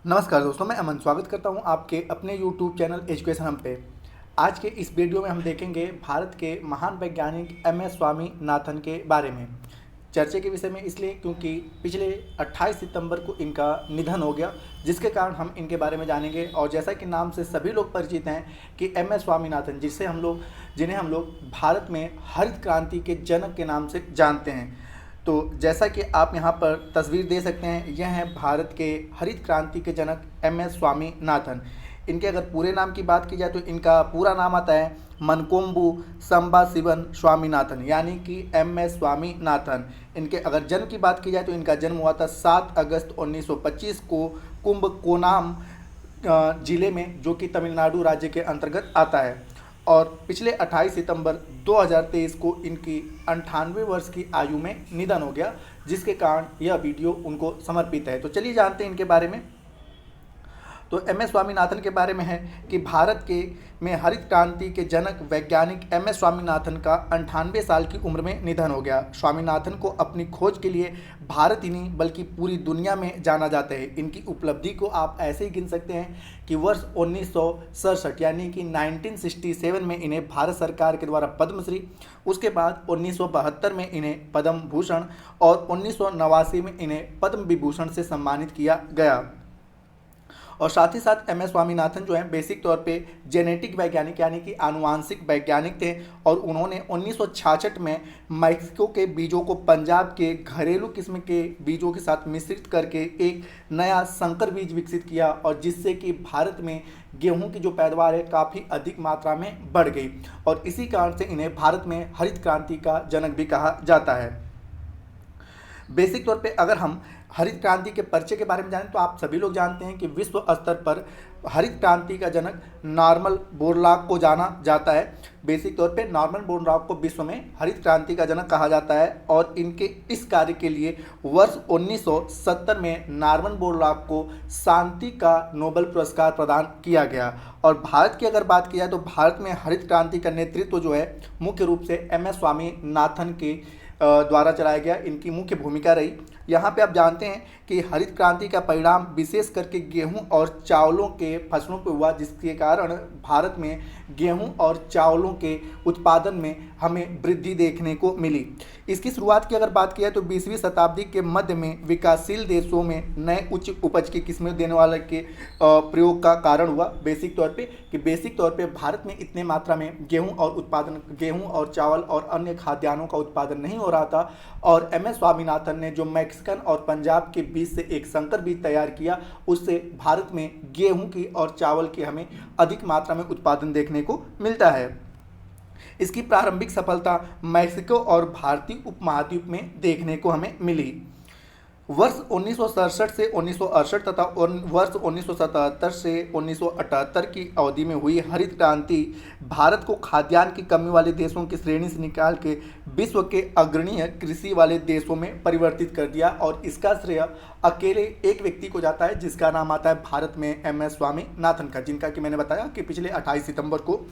नमस्कार दोस्तों, मैं अमन स्वागत करता हूं आपके अपने YouTube चैनल एजुकेशन हम पे। आज के इस वीडियो में हम देखेंगे भारत के महान वैज्ञानिक MS स्वामीनाथन के बारे में। चर्चे के विषय में इसलिए क्योंकि पिछले 28 सितंबर को इनका निधन हो गया, जिसके कारण हम इनके बारे में जानेंगे। और जैसा कि नाम से सभी लोग परिचित हैं कि MS स्वामीनाथन जिन्हें हम लोग भारत में हरित क्रांति के जनक के नाम से जानते हैं। तो जैसा कि आप यहाँ पर तस्वीर दे सकते हैं, यह है भारत के हरित क्रांति के जनक MS स्वामीनाथन। इनके अगर पूरे नाम की बात की जाए तो इनका पूरा नाम आता है मनकोम्बू संबाशिवन स्वामीनाथन, यानी कि MS स्वामीनाथन। इनके अगर जन्म की बात की जाए तो इनका जन्म हुआ था 7 अगस्त 1925 को कुंभकोनाम जिले में, जो कि तमिलनाडु राज्य के अंतर्गत आता है। और पिछले 28 सितंबर 2023 को इनकी 98 वर्ष की आयु में निधन हो गया, जिसके कारण यह वीडियो उनको समर्पित है। तो चलिए जानते हैं इनके बारे में। तो MS स्वामीनाथन के बारे में है कि भारत के में हरित क्रांति के जनक वैज्ञानिक MS स्वामीनाथन का 98 साल की उम्र में निधन हो गया। स्वामीनाथन को अपनी खोज के लिए भारत ही नहीं बल्कि पूरी दुनिया में जाना जाता है। इनकी उपलब्धि को आप ऐसे ही गिन सकते हैं कि वर्ष 1967 यानी कि 1967 में इन्हें भारत सरकार के द्वारा पद्मश्री, उसके बाद 1972 में इन्हें पद्म भूषण और 1989 में इन्हें पद्म विभूषण से सम्मानित किया गया। और साथ ही साथ MS स्वामीनाथन जो हैं बेसिक तौर पे जेनेटिक वैज्ञानिक यानी कि आनुवांशिक वैज्ञानिक थे। और उन्होंने 1966 में मैक्सिको के बीजों को पंजाब के घरेलू किस्म के बीजों के साथ मिश्रित करके एक नया संकर बीज विकसित किया, और जिससे कि भारत में गेहूं की जो पैदावार है काफ़ी अधिक मात्रा में बढ़ गई। और इसी कारण से इन्हें भारत में हरित क्रांति का जनक भी कहा जाता है। बेसिक तौर पे अगर हम हरित क्रांति के परिचय के बारे में जानें तो आप सभी लोग जानते हैं कि विश्व स्तर पर हरित क्रांति का जनक नॉर्मन बोरलॉग को जाना जाता है। बेसिक तौर पे नॉर्मन बोरलॉग को विश्व में हरित क्रांति का जनक कहा जाता है। और इनके इस कार्य के लिए वर्ष 1970 में नॉर्मन बोरलॉग को शांति का नोबेल पुरस्कार प्रदान किया गया। और भारत की अगर बात की जाए तो भारत में हरित क्रांति का नेतृत्व जो है मुख्य रूप से MS स्वामीनाथन के द्वारा चलाया गया, इनकी मुख्य भूमिका रही। यहाँ पे आप जानते हैं कि हरित क्रांति का परिणाम विशेष करके गेहूं और चावलों के फसलों पर हुआ, जिसके कारण भारत में गेहूं और चावलों के उत्पादन में हमें वृद्धि देखने को मिली। इसकी शुरुआत की अगर बात की जाए तो 20वीं शताब्दी के मध्य में विकासशील देशों में नए उच्च उपज की किस्में देने वाले के प्रयोग का कारण हुआ। बेसिक तौर पे भारत में इतने मात्रा में गेहूं और चावल और अन्य खाद्यान्नों का उत्पादन नहीं हो रहा था। और MS स्वामीनाथन ने जो मैक्सिकन और पंजाब के बीच से एक संकर बीज तैयार किया, उससे भारत में गेहूं की और चावल की हमें अधिक मात्रा में उत्पादन देखने को मिलता है। इसकी प्रारंभिक सफलता मैक्सिको और भारतीय उपमहाद्वीप में देखने को हमें मिली। वर्ष 1967 से 1968 तथा वर्ष 1977 से 1978 की अवधि में हुई हरित क्रांति भारत को खाद्यान्न की कमी वाले देशों की श्रेणी से निकाल के विश्व के अग्रणीय कृषि वाले देशों में परिवर्तित कर दिया। और इसका श्रेय अकेले एक व्यक्ति को जाता है, जिसका नाम आता है भारत में MS स्वामीनाथन का, जिनका कि मैंने बताया कि पिछले 28 सितंबर को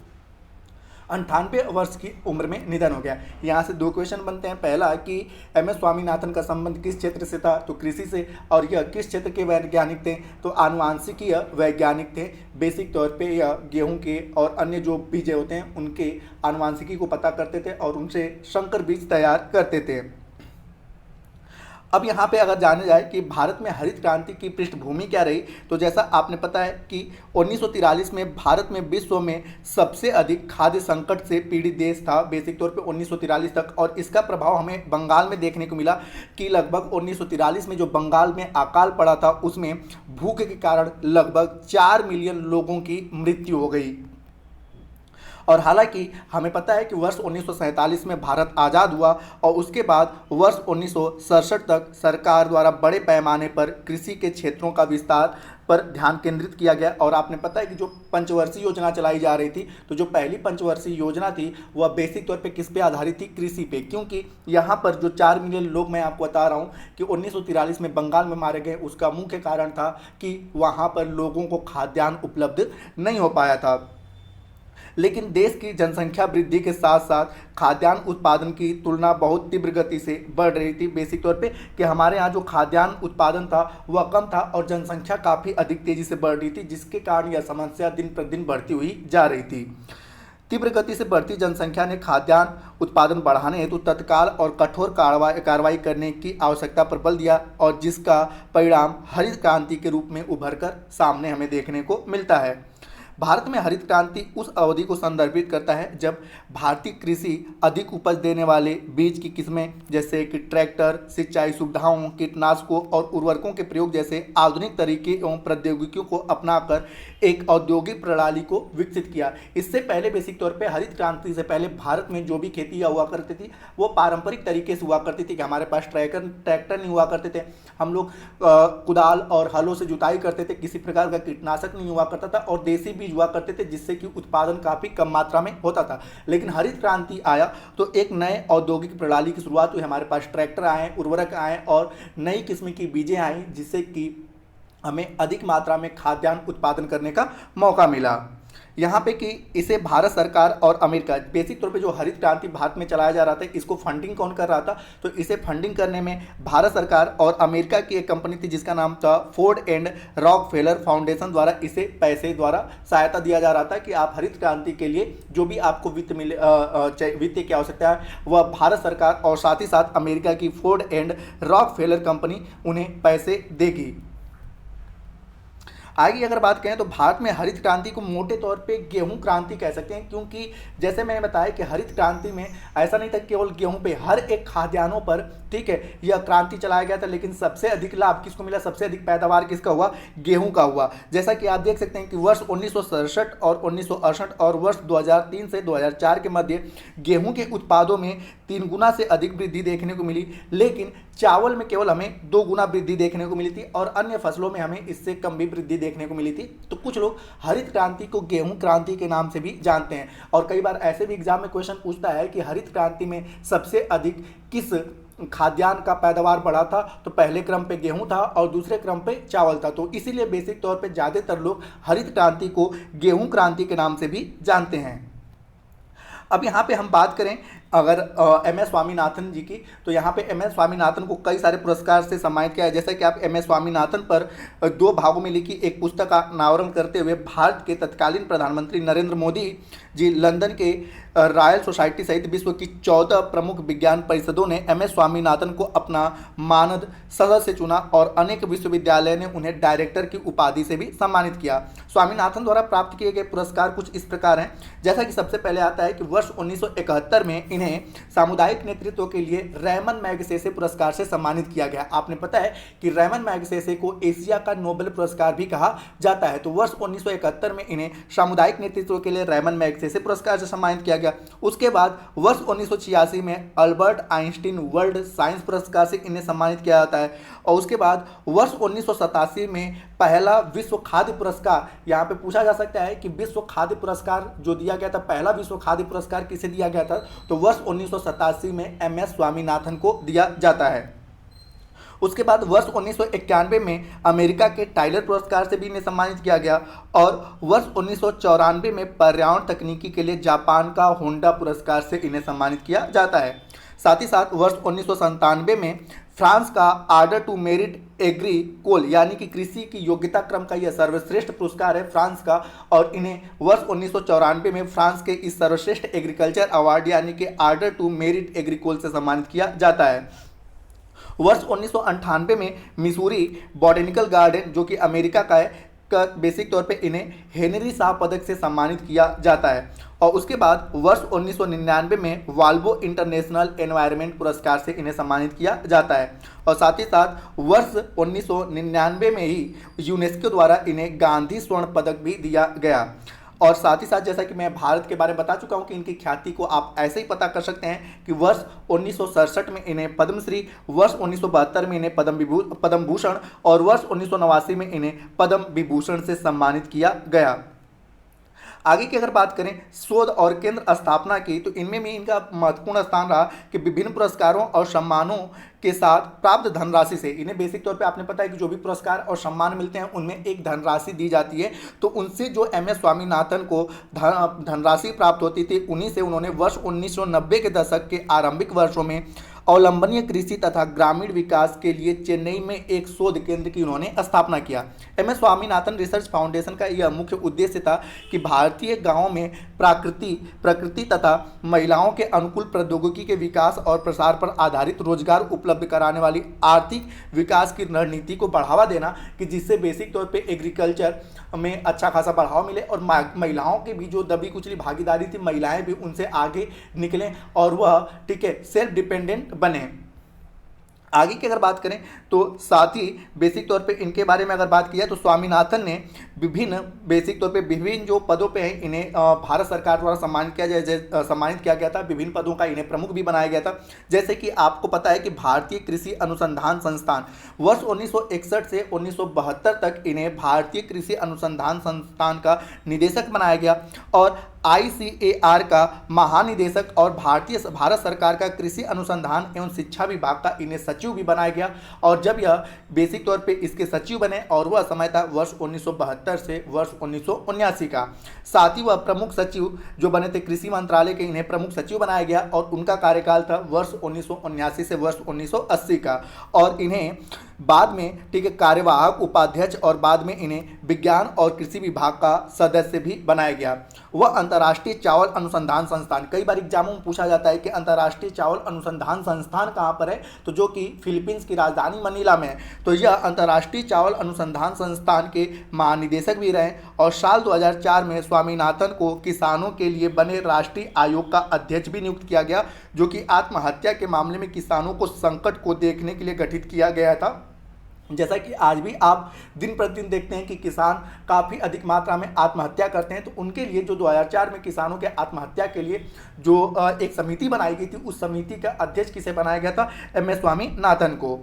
98 वर्ष की उम्र में निधन हो गया। यहाँ से दो क्वेश्चन बनते हैं। पहला कि MS स्वामीनाथन का संबंध किस क्षेत्र से था, तो कृषि से। और यह किस क्षेत्र के वैज्ञानिक थे, तो आनुवांशिकीय वैज्ञानिक थे। बेसिक तौर पे यह गेहूं के और अन्य जो बीज होते हैं उनके आनुवांशिकी को पता करते थे और उनसे संकर बीज तैयार करते थे। अब यहाँ पे अगर जाने जाए कि भारत में हरित क्रांति की पृष्ठभूमि क्या रही, तो जैसा आपने पता है कि 1943 में भारत में विश्व में सबसे अधिक खाद्य संकट से पीड़ित देश था, बेसिक तौर पे 1943 तक। और इसका प्रभाव हमें बंगाल में देखने को मिला कि लगभग 1943 में जो बंगाल में अकाल पड़ा था, उसमें भूख के कारण लगभग 4 मिलियन लोगों की मृत्यु हो गई। और हालांकि हमें पता है कि वर्ष 1947 में भारत आज़ाद हुआ और उसके बाद वर्ष 1967 तक सरकार द्वारा बड़े पैमाने पर कृषि के क्षेत्रों का विस्तार पर ध्यान केंद्रित किया गया। और आपने पता है कि जो पंचवर्षीय योजना चलाई जा रही थी, तो जो पहली पंचवर्षीय योजना थी वह बेसिक तौर पे किस पे आधारित थी, कृषि पे। क्योंकि यहाँ पर जो 4 मिलियन लोग मैं आपको बता रहा हूँ कि 1943 में बंगाल में मारे गए, उसका मुख्य कारण था कि वहाँ पर लोगों को खाद्यान्न उपलब्ध नहीं हो पाया था। लेकिन देश की जनसंख्या वृद्धि के साथ साथ खाद्यान्न उत्पादन की तुलना बहुत तीव्र गति से बढ़ रही थी। बेसिक तौर पे कि हमारे यहाँ जो खाद्यान्न उत्पादन था वह कम था और जनसंख्या काफ़ी अधिक तेज़ी से बढ़ रही थी, जिसके कारण यह समस्या दिन प्रतिदिन बढ़ती हुई जा रही थी। तीव्र गति से बढ़ती जनसंख्या ने खाद्यान्न उत्पादन बढ़ाने हेतु तत्काल और कठोर कार्रवाई करने की आवश्यकता पर बल दिया और जिसका परिणाम हरित क्रांति के रूप में उभर कर सामने हमें देखने को मिलता है। भारत में हरित क्रांति उस अवधि को संदर्भित करता है जब भारतीय कृषि अधिक उपज देने वाले बीज की किस्में जैसे कि ट्रैक्टर, सिंचाई सुविधाओं, कीटनाशकों और उर्वरकों के प्रयोग जैसे आधुनिक तरीके एवं प्रौद्योगिकियों को अपनाकर एक औद्योगिक प्रणाली को विकसित किया। इससे पहले बेसिक तौर पे हरित क्रांति से पहले भारत में जो भी खेती हुआ करती थी वो पारंपरिक तरीके से हुआ करती थी कि हमारे पास ट्रैक्टर नहीं हुआ करते थे, हम लोग कुदाल और हलों से जुताई करते थे, किसी प्रकार का कीटनाशक नहीं हुआ करता था और देसी बीज हुआ करते थे, जिससे कि उत्पादन काफ़ी कम मात्रा में होता था। लेकिन हरित क्रांति आया तो एक नए औद्योगिक प्रणाली की शुरुआत हुई, हमारे पास ट्रैक्टर आए, उर्वरक आए और नई किस्म की बीजें आई, जिससे कि हमें अधिक मात्रा में खाद्यान्न उत्पादन करने का मौका मिला। यहाँ पे कि इसे भारत सरकार और अमेरिका, बेसिक तौर पे जो हरित क्रांति भारत में चलाया जा रहा था इसको फंडिंग कौन कर रहा था, तो इसे फंडिंग करने में भारत सरकार और अमेरिका की एक कंपनी थी जिसका नाम था फोर्ड एंड रॉकफेलर फाउंडेशन द्वारा इसे पैसे द्वारा सहायता दिया जा रहा था कि आप हरित क्रांति के लिए जो भी आपको वित्त की आवश्यकता है वह भारत सरकार और साथ ही साथ अमेरिका की फोर्ड एंड रॉकफेलर कंपनी उन्हें पैसे देगी। आगे अगर बात करें तो भारत में हरित क्रांति को मोटे तौर पे गेहूं क्रांति कह सकते हैं, क्योंकि जैसे मैंने बताया कि हरित क्रांति में ऐसा नहीं था केवल गेहूं पे, हर एक खाद्यान्नों पर, ठीक है, यह क्रांति चलाया गया था। लेकिन सबसे अधिक लाभ किसको मिला, सबसे अधिक पैदावार किसका हुआ, गेहूं का हुआ। जैसा कि आप देख सकते हैं कि वर्ष 1967 और 1968 और वर्ष 2003 से 2004 के मध्य गेहूं के उत्पादों में 3 गुना से अधिक वृद्धि देखने को मिली, लेकिन चावल में केवल हमें 2 गुना वृद्धि देखने को मिली थी और अन्य फसलों में हमें इससे कम भी वृद्धि देखने को मिली थी। तो कुछ लोग हरित क्रांति को गेहूं क्रांति के नाम से भी जानते हैं और कई बार ऐसे भी एग्जाम में क्वेश्चन पूछता है कि हरित क्रांति में सबसे अधिक किस खाद्यान्न का पैदावार बढ़ा था, तो पहले क्रम पे गेहूं था और दूसरे क्रम पे चावल था। तो इसीलिए बेसिक तौर पे ज़्यादातर लोग हरित क्रांति को गेहूं क्रांति के नाम से भी जानते हैं। अब यहाँ पे हम बात करें अगर एम.एस. स्वामीनाथन जी की, तो यहाँ पे एम.एस. स्वामीनाथन को कई सारे पुरस्कार से सम्मानित किया है। जैसा कि आप एम.एस. स्वामीनाथन पर 2 भागों में लिखी एक पुस्तक का अनावरण करते हुए भारत के तत्कालीन प्रधानमंत्री नरेंद्र मोदी जी लंदन के रॉयल सोसाइटी सहित विश्व की 14 प्रमुख विज्ञान परिषदों ने एम.एस. स्वामीनाथन को अपना मानद सदस्य चुना और अनेक विश्वविद्यालय ने उन्हें डायरेक्टर की उपाधि से भी सम्मानित किया। स्वामीनाथन द्वारा प्राप्त किए गए पुरस्कार कुछ इस प्रकार हैं। जैसा कि सबसे पहले आता है कि वर्ष 1971 में इन्हें सामुदायिक नेतृत्व के लिए रैमन मैगसेसे पुरस्कार से सम्मानित किया गया। आपने पता है कि रैमन मैगसेसे को एशिया का नोबेल पुरस्कार भी कहा जाता है। तो वर्ष 1971 में इन्हें सामुदायिक नेतृत्व के लिए रैमन मैगसेसे पुरस्कार से सम्मानित किया गया। उसके बाद वर्ष 1986 में अल्बर्ट आइंस्टीन वर्ल्ड साइंस पुरस्कार से इन्हें सम्मानित किया जाता है और उसके बाद वर्ष 1987 में पहला विश्व खाद्य पुरस्कार, यहाँ पे पूछा जा सकता है कि विश्व खाद्य पुरस्कार जो दिया गया था, पहला विश्व खाद्य पुरस्कार किसे दिया गया था, तो वर्ष 1987 में एम.एस. स्वामीनाथन को दिया जाता है। उसके बाद वर्ष 1991 में अमेरिका के टाइलर पुरस्कार से भी इन्हें सम्मानित किया गया और वर्ष 1994 में पर्यावरण तकनीकी के लिए जापान का होंडा पुरस्कार से इन्हें सम्मानित किया जाता है। साथ ही साथ वर्ष 1997 में फ्रांस का आर्डर टू मेरिट एग्रीकोल यानी कि कृषि की योग्यता क्रम का यह सर्वश्रेष्ठ पुरस्कार है फ्रांस का, और इन्हें वर्ष 1994 में फ्रांस के इस सर्वश्रेष्ठ एग्रीकल्चर अवार्ड यानी कि आर्डर टू मेरिट एग्रीकोल से सम्मानित किया जाता है। वर्ष 1998 में मिसूरी बॉटेनिकल गार्डन जो कि अमेरिका का है का बेसिक तौर पे इन्हें हेनरी शाह पदक से सम्मानित किया जाता है और उसके बाद वर्ष 1999 में वाल्वो इंटरनेशनल एनवायरनमेंट पुरस्कार से इन्हें सम्मानित किया जाता है और साथ ही साथ वर्ष 1999 में ही यूनेस्को द्वारा इन्हें गांधी स्वर्ण पदक भी दिया गया। और साथ ही साथ जैसा कि मैं भारत के बारे में बता चुका हूं कि इनकी ख्याति को आप ऐसे ही पता कर सकते हैं कि वर्ष 1967 में इन्हें पद्मश्री, वर्ष 1972 में इन्हें पद्म भूषण और वर्ष 1989 में इन्हें पद्म विभूषण से सम्मानित किया गया। आगे की अगर बात करें शोध और केंद्र स्थापना की, तो इनमें भी इनका महत्वपूर्ण स्थान रहा कि विभिन्न पुरस्कारों और सम्मानों के साथ प्राप्त धनराशि से, इन्हें बेसिक तौर पे आपने पता है कि जो भी पुरस्कार और सम्मान मिलते हैं उनमें एक धनराशि दी जाती है, तो उनसे जो एम एस स्वामीनाथन को धनराशि प्राप्त होती थी, उन्हीं से उन्होंने वर्ष 1990 के दशक के आरंभिक वर्षों में अवलंबनीय कृषि तथा ग्रामीण विकास के लिए चेन्नई में एक शोध केंद्र की उन्होंने स्थापना किया। M S Swaminathan research foundation का यह मुख्य उद्देश्य था कि भारतीय गांवों में प्रकृति तथा महिलाओं के अनुकूल प्रौद्योगिकी के विकास और प्रसार पर आधारित रोजगार उपलब्ध कराने वाली आर्थिक विकास की रणनीति को बढ़ावा देना, कि जिससे बेसिक तौर पे एग्रीकल्चर में अच्छा खासा बढ़ावा मिले और महिलाओं की भी जो दबी कुचली भागीदारी थी, महिलाएं भी उनसे आगे निकलें और वह ठीक है सेल्फ डिपेंडेंट बने। आगे की अगर बात करें तो साथ ही बेसिक तौर पे इनके बारे में अगर बात की जाए तो स्वामीनाथन ने बेसिक तौर पे विभिन्न जो पदों पे हैं इन्हें भारत सरकार द्वारा सम्मानित किया गया था। विभिन्न पदों का इन्हें प्रमुख भी बनाया गया था। जैसे कि आपको पता है कि भारतीय कृषि अनुसंधान संस्थान वर्ष 1961 से 1972 तक इन्हें भारतीय कृषि अनुसंधान संस्थान का निदेशक बनाया गया और ICAR का महानिदेशक और भारत सरकार का कृषि अनुसंधान एवं शिक्षा विभाग का इन्हें सचिव भी बनाया गया। और जब यह बेसिक तौर पे इसके सचिव बने और वह समय था वर्ष 1972 से वर्ष 1979 का। साथ ही वह प्रमुख सचिव जो बने थे कृषि मंत्रालय के, इन्हें प्रमुख सचिव बनाया गया और उनका कार्यकाल था वर्ष 1979 से वर्ष 1980 का। और इन्हें बाद में ठीक है कार्यवाहक उपाध्यक्ष और बाद में इन्हें विज्ञान और कृषि विभाग का सदस्य भी बनाया गया। वह अंतर्राष्ट्रीय चावल अनुसंधान संस्थान, कई बार एग्जामों में पूछा जाता है कि अंतर्राष्ट्रीय चावल अनुसंधान संस्थान कहाँ पर है, तो जो कि फिलीपींस की राजधानी मनीला में है। तो यह अंतर्राष्ट्रीय चावल अनुसंधान संस्थान के महानिदेशक भी रहे और साल 2004 में स्वामीनाथन को किसानों के लिए बने राष्ट्रीय आयोग का अध्यक्ष भी नियुक्त किया गया, जो कि आत्महत्या के मामले में किसानों को संकट को देखने के लिए गठित किया गया था। जैसा कि आज भी आप दिन प्रतिदिन देखते हैं कि किसान काफ़ी अधिक मात्रा में आत्महत्या करते हैं, तो उनके लिए जो 2004 में किसानों के आत्महत्या के लिए जो एक समिति बनाई गई थी, उस समिति का अध्यक्ष किसे बनाया गया था, एम एस स्वामीनाथन को।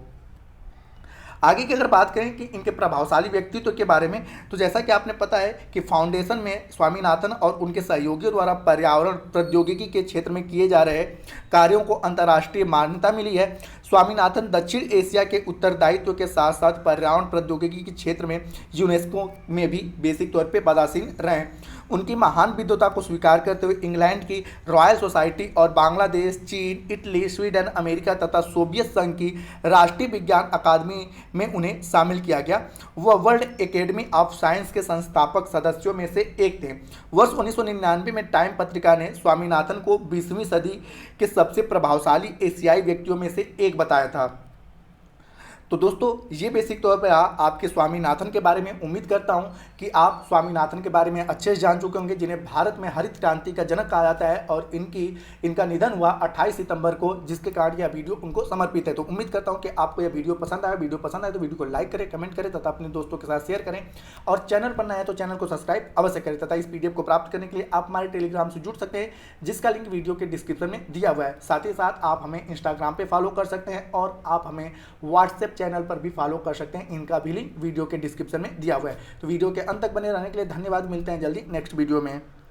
आगे की अगर बात करें कि इनके प्रभावशाली व्यक्तित्व के बारे में, तो जैसा कि आपने पता है कि फाउंडेशन में स्वामीनाथन और उनके सहयोगियों द्वारा पर्यावरण प्रौद्योगिकी के क्षेत्र में किए जा रहे कार्यों को अंतर्राष्ट्रीय मान्यता मिली है। स्वामीनाथन दक्षिण एशिया के उत्तरदायित्व के साथ साथ पर्यावरण प्रौद्योगिकी के क्षेत्र में यूनेस्को में भी बेसिक तौर पर पदासीन रहे। उनकी महान विद्वता को स्वीकार करते हुए इंग्लैंड की रॉयल सोसाइटी और बांग्लादेश, चीन, इटली, स्वीडन, अमेरिका तथा सोवियत संघ की राष्ट्रीय विज्ञान अकादमी में उन्हें शामिल किया गया। वह वर्ल्ड एकेडमी ऑफ साइंस के संस्थापक सदस्यों में से एक थे। वर्ष 1999 में टाइम पत्रिका ने स्वामीनाथन को 20वीं सदी के सबसे प्रभावशाली एशियाई व्यक्तियों में से एक बताया था। तो दोस्तों ये बेसिक तौर पर आपके स्वामीनाथन के बारे में उम्मीद करता हूँ कि आप स्वामीनाथन के बारे में अच्छे से जान चुके होंगे, जिन्हें भारत में हरित क्रांति का जनक कहा जाता है और इनका निधन हुआ 28 सितंबर को, जिसके कारण यह वीडियो उनको समर्पित है। तो उम्मीद करता हूँ कि आपको यह वीडियो पसंद आया। वीडियो पसंद आए तो वीडियो को लाइक करें, कमेंट करें तथा अपने दोस्तों के साथ शेयर करें और चैनल पर नया है तो चैनल को सब्सक्राइब अवश्य करें तथा इस PDF को प्राप्त करने के लिए आप हमारे टेलीग्राम से जुड़ सकते हैं, जिसका लिंक वीडियो के डिस्क्रिप्शन में दिया हुआ है। साथ ही साथ आप हमें इंस्टाग्राम पर फॉलो कर सकते हैं और आप हमें व्हाट्सएप चैनल पर भी फॉलो कर सकते हैं, इनका भी लिंक वीडियो के डिस्क्रिप्शन में दिया हुआ है। तो वीडियो के अंत तक बने रहने के लिए धन्यवाद। मिलते हैं जल्दी नेक्स्ट वीडियो में।